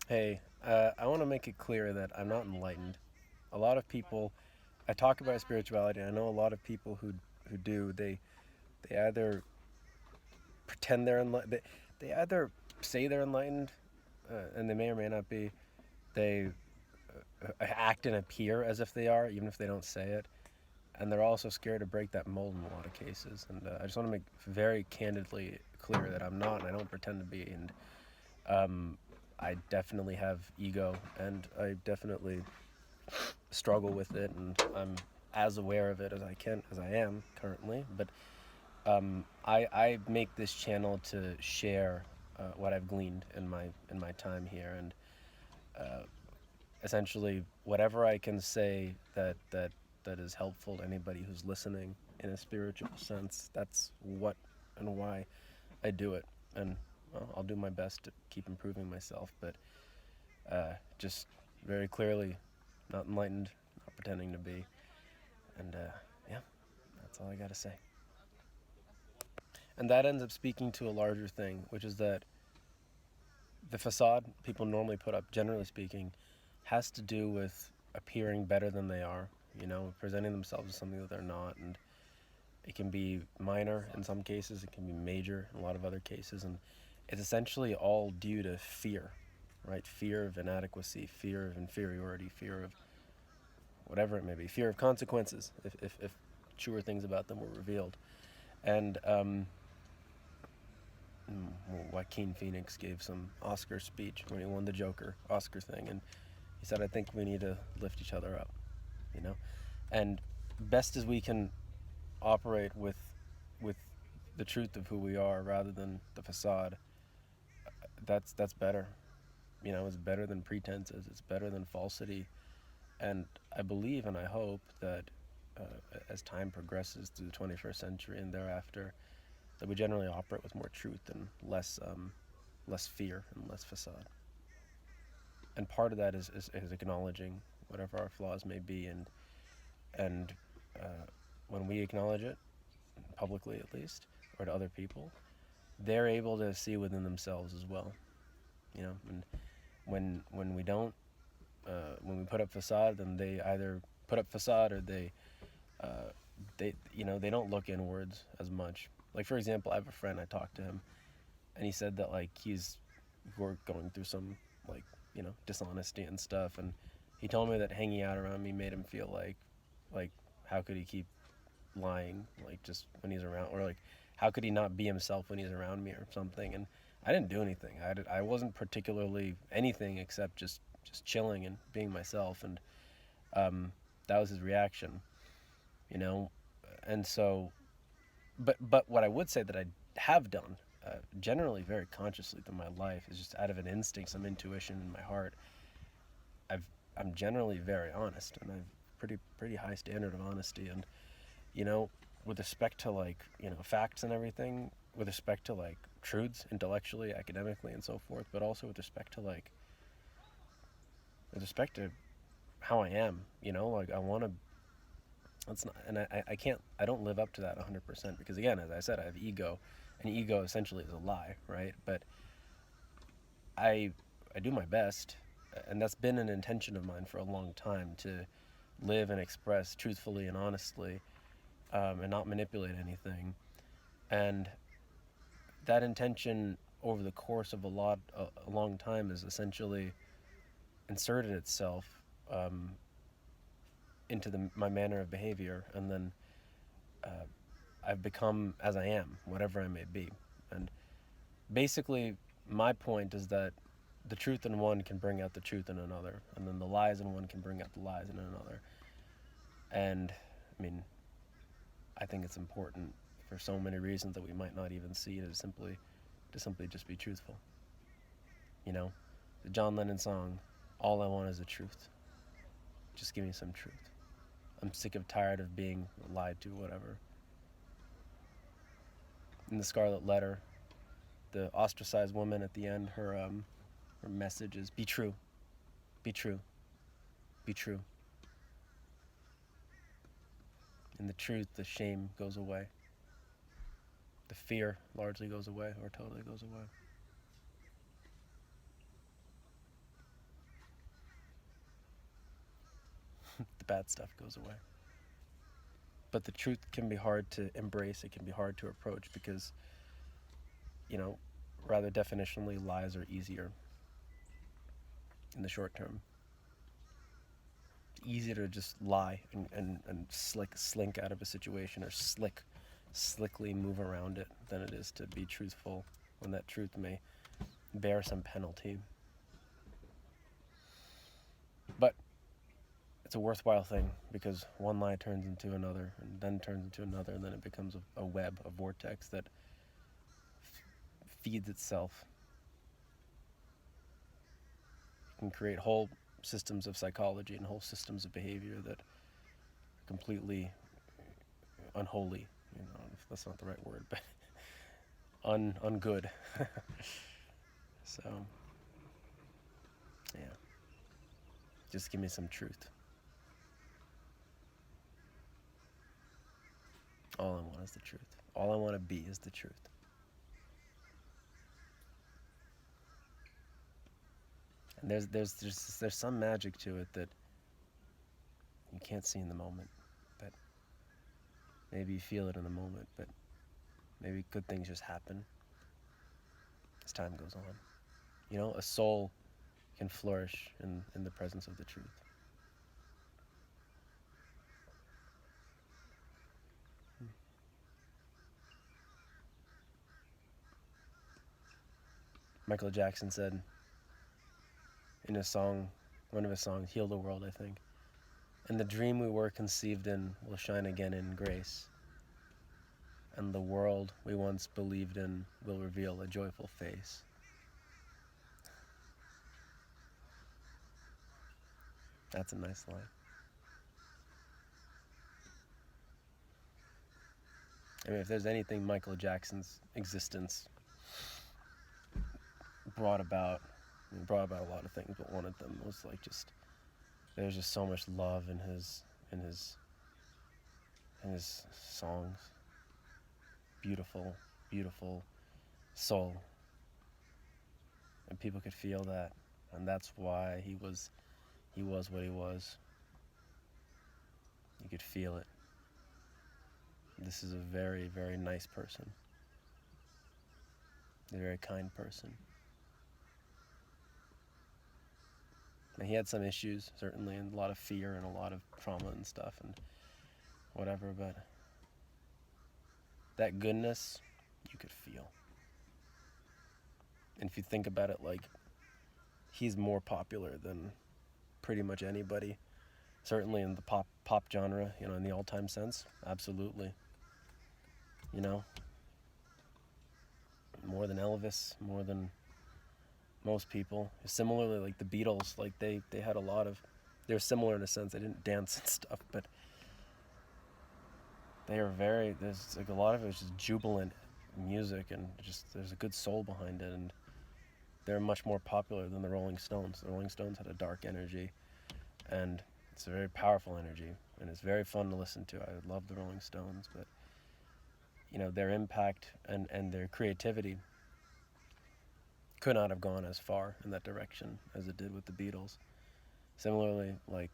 Hey, I want to make it clear that I'm not enlightened. A lot of people, I talk about spirituality. I know a lot of people who do. They either pretend they're enlightened. They either say they're enlightened, and they may or may not be. They act and appear as if they are, even if they don't say it. And they're also scared to break that mold in a lot of cases. And I just want to make very candidly clear that I'm not, and I don't pretend to be. And I definitely have ego, and I definitely struggle with it, and I'm as aware of it as I can, as I am currently. But I make this channel to share what I've gleaned in my time here, and essentially whatever I can say that is helpful to anybody who's listening in a spiritual sense. That's what and why I do it, and well, I'll do my best to keep improving myself. But just very clearly, not enlightened, not pretending to be, and yeah, that's all I gotta say. And that ends up speaking to a larger thing, which is that the facade people normally put up, generally speaking, has to do with appearing better than they are, presenting themselves as something that they're not. And it can be minor in some cases, it can be major in a lot of other cases. And it's essentially all due to fear, right? Fear of inadequacy, fear of inferiority, fear of whatever it may be, fear of consequences if truer things about them were revealed. And Joaquin Phoenix gave some Oscar speech when he won the Joker Oscar thing, and he said, "I think we need to lift each other up," you know, and best as we can operate with the truth of who we are rather than the facade. That's better. It's better than pretenses. It's better than falsity, and I believe and I hope that as time progresses through the 21st century and thereafter, that we generally operate with more truth and less fear and less facade. And part of that is acknowledging whatever our flaws may be, and when we acknowledge it publicly at least, or to other people, they're able to see within themselves as well. And when we don't, when we put up facade, then they either put up facade or they don't look inwards as much. Like, for example, I have a friend, I talked to him, and he said that like we're going through some, like, dishonesty and stuff, and he told me that hanging out around me made him feel like how could he keep lying, like, just when he's around, or like how could he not be himself when he's around me or something. And I didn't do anything. I wasn't particularly anything except just chilling and being myself, and that was his reaction, you know. And so, but what I would say that I have done, generally very consciously through my life, is just out of an instinct, some intuition in my heart. I've I'm generally very honest, and I've pretty high standard of honesty. And you know, with respect to, like, facts and everything, with respect to like truths intellectually, academically, and so forth, but also with respect to how I am, like I want to. That's not, and I can't. I don't live up to that 100% because, again, as I said, I have ego, and ego essentially is a lie, right? But I I do my best, and that's been an intention of mine for a long time, to live and express truthfully and honestly, and not manipulate anything. And that intention over the course of a long time has essentially inserted itself um, into my manner of behavior, and then uh, I've become as I am, whatever I may be. And basically, my point is that the truth in one can bring out the truth in another, and then the lies in one can bring out the lies in another. And I mean, I think it's important for so many reasons that we might not even see, to simply just be truthful. You know, the John Lennon song, "All I want is the truth. Just give me some truth. I'm sick of tired of being lied to, whatever." In the Scarlet Letter, the ostracized woman at the end, her message is, "Be true, be true, be true." In the truth, the shame goes away. The fear largely goes away, or totally goes away. bad stuff goes away. But the truth can be hard to embrace. It can be hard to approach because, you know, rather definitionally, lies are easier in the short term. It's easier to just lie and slink out of a situation, or slickly move around it, than it is to be truthful when that truth may bear some penalty. But it's a worthwhile thing, because one lie turns into another, and then turns into another, and then it becomes a web, a vortex that feeds itself. It can create whole systems of psychology and whole systems of behavior that are completely unholy. You know, if that's not the right word, but ungood. So, yeah. Just give me some truth. All I want is the truth. All I want to be is the truth. And there's some magic to it that you can't see in the moment, but maybe you feel it in the moment, but maybe good things just happen as time goes on. You know, a soul can flourish in the presence of the truth. Michael Jackson said in a song, one of his songs, Heal the World, I think, "And the dream we were conceived in will shine again in grace, and the world we once believed in will reveal a joyful face." That's a nice line. I mean, if there's anything Michael Jackson's existence brought about, a lot of things, but one of them was like just, there's just so much love in his songs. Beautiful, beautiful soul. And people could feel that, and that's why he was what he was. You could feel it. This is a very, very nice person. A very kind person. And he had some issues, certainly, and a lot of fear and a lot of trauma and stuff and whatever, but that goodness you could feel. And if you think about it, like, he's more popular than pretty much anybody, certainly in the pop genre, you know, in the all-time sense. Absolutely. You know, more than Elvis, more than most people. Similarly, like the Beatles, like they had a lot of, they're similar in a sense. They didn't dance and stuff, but they are very, there's like a lot of it was just jubilant music, and just there's a good soul behind it, and they're much more popular than the Rolling Stones. The Rolling Stones had a dark energy, and it's a very powerful energy, and it's very fun to listen to. I love the Rolling Stones, but you know, their impact and their creativity could not have gone as far in that direction as it did with the Beatles. Similarly, like,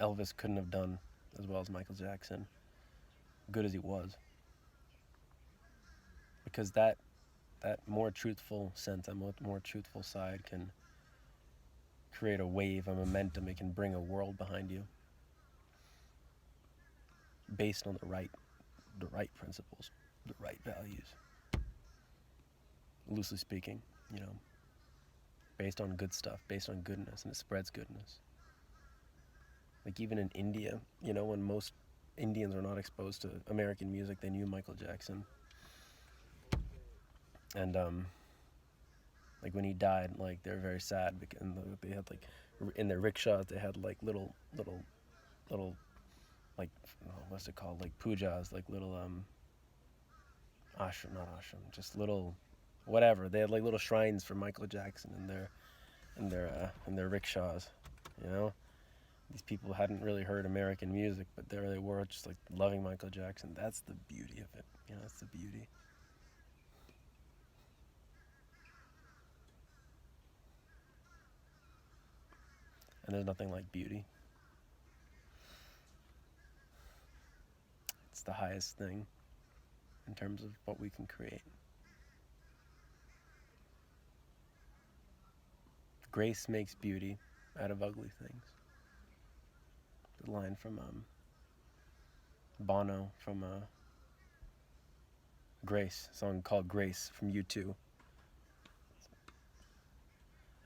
Elvis couldn't have done as well as Michael Jackson, good as he was, because that more truthful sense, that more truthful side can create a wave, a momentum. It can bring a world behind you based on the right principles, the right values, loosely speaking, you know, based on good stuff, based on goodness, and it spreads goodness. Like, even in India, you know, when most Indians were not exposed to American music, they knew Michael Jackson. And like, when he died, like, they were very sad, because they had, like, in their rickshaws, they had like little like, what's it called, like pujas, like little ashram, not ashram, just little whatever. They had like little shrines for Michael Jackson in their rickshaws, you know. These people hadn't really heard American music, but there they were, just like loving Michael Jackson. That's the beauty of it, you know. That's the beauty. And there's nothing like beauty. the highest thing in terms of what we can create. Grace makes beauty out of ugly things. The line from Bono from Grace, a song called Grace from U2.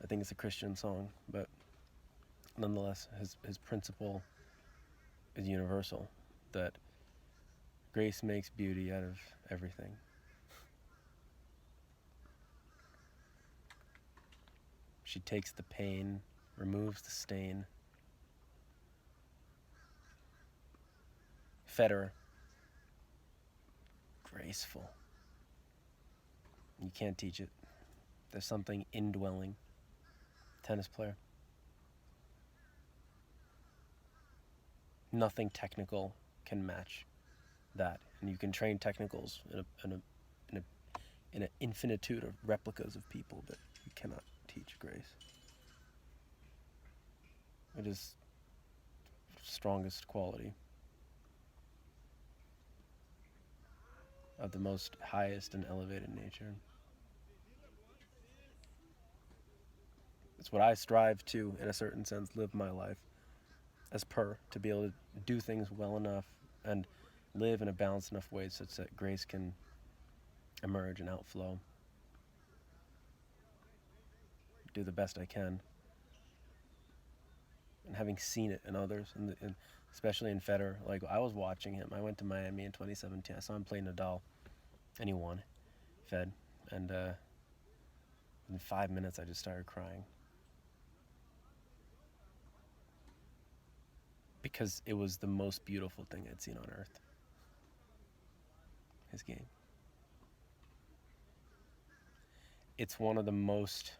I think it's a Christian song, but nonetheless, his principle is universal, that grace makes beauty out of everything. She takes the pain, removes the stain. Federer, graceful. You can't teach it. There's something indwelling. Tennis player. Nothing technical can match that, and you can train technicals in an infinitude of replicas of people, but you cannot teach grace. It is strongest quality of the most highest and elevated nature. It's what I strive to, in a certain sense, live my life as per, to be able to do things well enough and live in a balanced enough way such that grace can emerge and outflow. Do the best I can. And having seen it in others, and especially in Federer, like I was watching him. I went to Miami in 2017. I saw him play Nadal, and he won, Fed, and in 5 minutes I just started crying because it was the most beautiful thing I'd seen on earth. His game. It's one of the most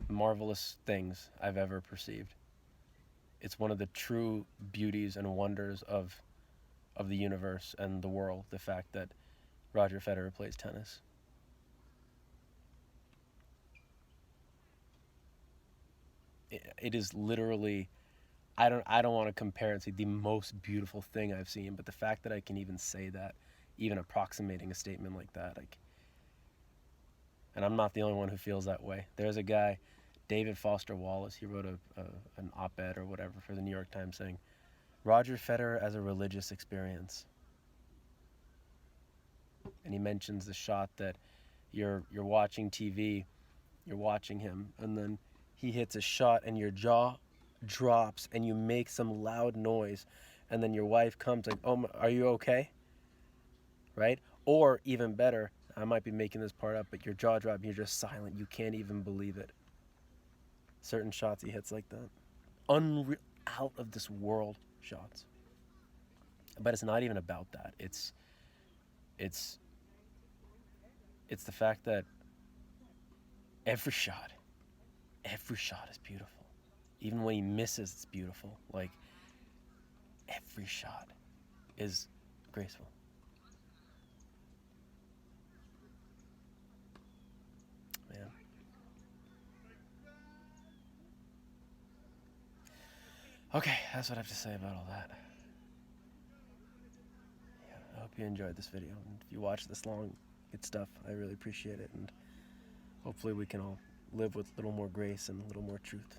marvelous things I've ever perceived. It's one of the true beauties and wonders of the universe and the world, the fact that Roger Federer plays tennis. It is literally, I don't want to compare it to the most beautiful thing I've seen, but the fact that I can even say that, even approximating a statement like that, like, and I'm not the only one who feels that way. There's a guy, David Foster Wallace, he wrote an op-ed or whatever for the New York Times saying, Roger Federer as a religious experience. And he mentions the shot that you're watching TV, you're watching him, and then he hits a shot and your jaw drops and you make some loud noise, and then your wife comes like, oh, are you okay? Right? Or even better, I might be making this part up, but your jaw drops and you're just silent. You can't even believe it. Certain shots he hits like that. Unreal, out of this world shots. But it's not even about that. It's the fact that every shot is beautiful. Even when he misses, it's beautiful. Like, every shot is graceful. Man. Okay, that's what I have to say about all that. Yeah, I hope you enjoyed this video. And if you watch this long, good stuff. I really appreciate it. And hopefully we can all live with a little more grace and a little more truth.